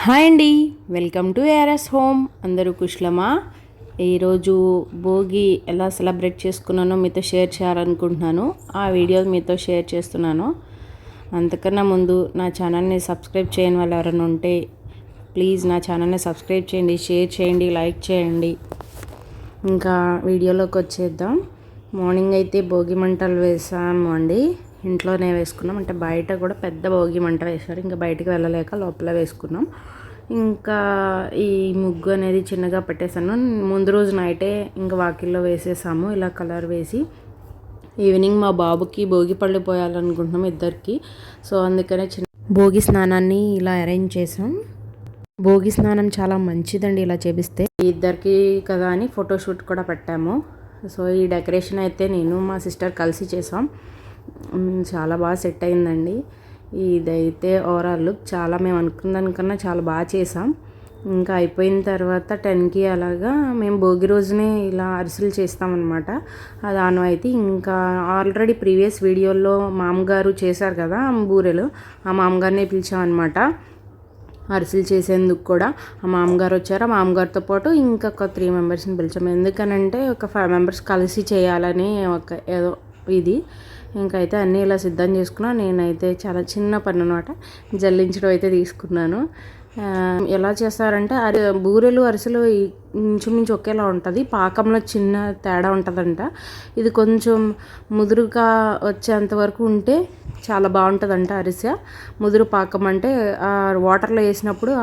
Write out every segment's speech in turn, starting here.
Hi అండి, welcome to ARS home. అందరూ కుశలమా? ఈరోజు భోగి ఎలా సెలబ్రేట్ చేసుకున్నానో మీతో షేర్ చేయాలనుకుంటున్నాను. ఆ వీడియో మీతో షేర్ చేస్తున్నాను. అంతకన్నా ముందు నా ఛానల్ని సబ్స్క్రైబ్ చేయని వాళ్ళు ఎవరైనా ఉంటే ప్లీజ్ నా ఛానల్ని సబ్స్క్రైబ్ చేయండి, షేర్ చేయండి, లైక్ చేయండి. ఇంకా వీడియోలోకి వచ్చేద్దాం. మార్నింగ్ అయితే భోగి మంటలు వేసాము అండి. ఇంట్లోనే వేసుకున్నాం, అంటే బయట కూడా పెద్ద భోగి మంట వేశారు. ఇంకా బయటికి వెళ్ళలేక లోపల వేసుకున్నాం. ఇంకా ఈ ముగ్గు అనేది చిన్నగా పెట్టేశాను. ముందు రోజు నైటే ఇంకా వాకిల్లో వేసేసాము ఇలా కలర్ వేసి. ఈవినింగ్ మా బాబుకి భోగి పళ్ళు పోయాలనుకుంటున్నాం ఇద్దరికి. సో అందుకనే చిన్న భోగి స్నానాన్ని ఇలా అరేంజ్ చేసాం. భోగి స్నానం చాలా మంచిదండి ఇలా చేపిస్తే. ఇద్దరికి కదా అని ఫోటోషూట్ కూడా పెట్టాము. సో ఈ డెకరేషన్ అయితే నేను మా సిస్టర్ కలిసి చేసాం. చాలా బాగా సెట్ అయిందండి. ఇదైతే ఓవరాల్ లుక్ చాలా మేము అనుకున్న దానికన్నా చాలా బాగా చేసాం. ఇంకా అయిపోయిన తర్వాత 10కి అలాగా మేము భోగి రోజునే ఇలా అరిసెలు చేస్తామన్నమాట. అది ఆనవాయితీ. ఇంకా ఆల్రెడీ ప్రీవియస్ వీడియోలో మామగారు చేశారు కదా బూరెలు, ఆ మామగారినే పిలిచామన్నమాట అరిసెలు చేసేందుకు కూడా. ఆ మామగారు వచ్చారు. ఆ మామగారితో పాటు ఇంకొక 3 మెంబర్స్ని పిలిచాము. ఎందుకనంటే ఒక 5 మెంబర్స్ కలిసి చేయాలని ఒక ఏదో ఇది. ఇంకైతే అన్నీ ఇలా సిద్ధం చేసుకున్నాను. నేనైతే చాలా చిన్న పని అనమాట, జల్లించడం అయితే తీసుకున్నాను. ఎలా చేస్తారంటే బూరెలు అరిసెలు ఇంచుమించు ఒకేలా ఉంటుంది, పాకంలో చిన్న తేడా ఉంటుందంట. ఇది కొంచెం ముదురుగా వచ్చేంత వరకు ఉంటే చాలా బాగుంటుందంట అరిసె. ముదురు పాకం అంటే వాటర్లో వేసినప్పుడు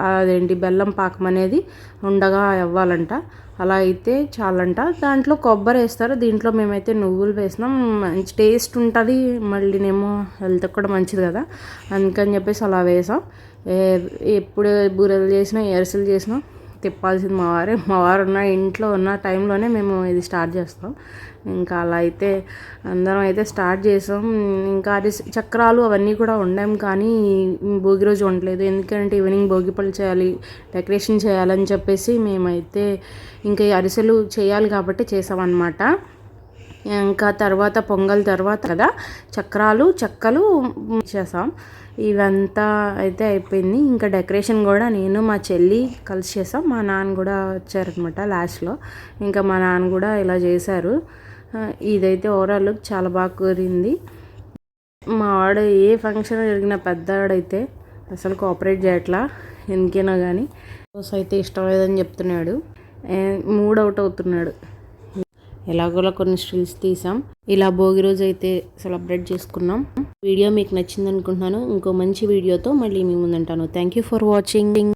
అదేంటి బెల్లం పాకం అనేది ఉండగా అవ్వాలంట. అలా అయితే చాలంట. దాంట్లో కొబ్బరి వేస్తారు, దీంట్లో మేమైతే నువ్వులు వేసినాం. మంచి టేస్ట్ ఉంటుంది, మళ్ళీనేమో హెల్త్కి కూడా మంచిది కదా, అందుకని చెప్పేసి అలా వేసాం. ఎప్పుడు బూరెలు చేసినా అరిసెలు చేసినా తిప్పాల్సింది మా వారు ఉన్న ఇంట్లో ఉన్న టైంలోనే మేము ఇది స్టార్ట్ చేస్తాం. ఇంకా అలా అయితే అందరం అయితే స్టార్ట్ చేసాం. ఇంకా చక్రాలు అవన్నీ కూడా వండాం, కానీ భోగి రోజు వండలేదు. ఎందుకంటే ఈవినింగ్ భోగి పళ్ళు చేయాలి, డెకరేషన్ చేయాలని చెప్పేసి మేమైతే ఇంకా ఈ అరిసెలు చేయాలి కాబట్టి చేసామన్నమాట. ఇంకా తర్వాత పొంగల్ తర్వాత కదా చక్రాలు చెక్కలు చేసాం. ఇవంతా అయితే అయిపోయింది. ఇంకా డెకరేషన్ కూడా నేను మా చెల్లి కలిసి చేసాం. మా నాన్న కూడా వచ్చారనమాట లాస్ట్లో. ఇంకా మా నాన్న కూడా ఇలా చేశారు. ఇదైతే ఓవరాల్ చాలా బాగా కుదిరింది. మా వాడు ఏ ఫంక్షన్ జరిగిన పెద్దవాడైతే అసలు కోఆపరేట్ చేయట్లా, ఎందుకైనా కానీ. దోశ అయితే ఇష్టం లేదని చెప్తున్నాడు, మూడ్ అవుట్ అవుతున్నాడు. ఎలాగోలా కొన్ని స్టిల్స్ తీసాం. ఇలా భోగి రోజు అయితే సెలబ్రేట్ చేసుకున్నాం. వీడియో మీకు నచ్చింది అనుకుంటున్నాను. ఇంకో మంచి వీడియోతో మళ్ళీ మీ ముందుంటాను. Thank you for watching.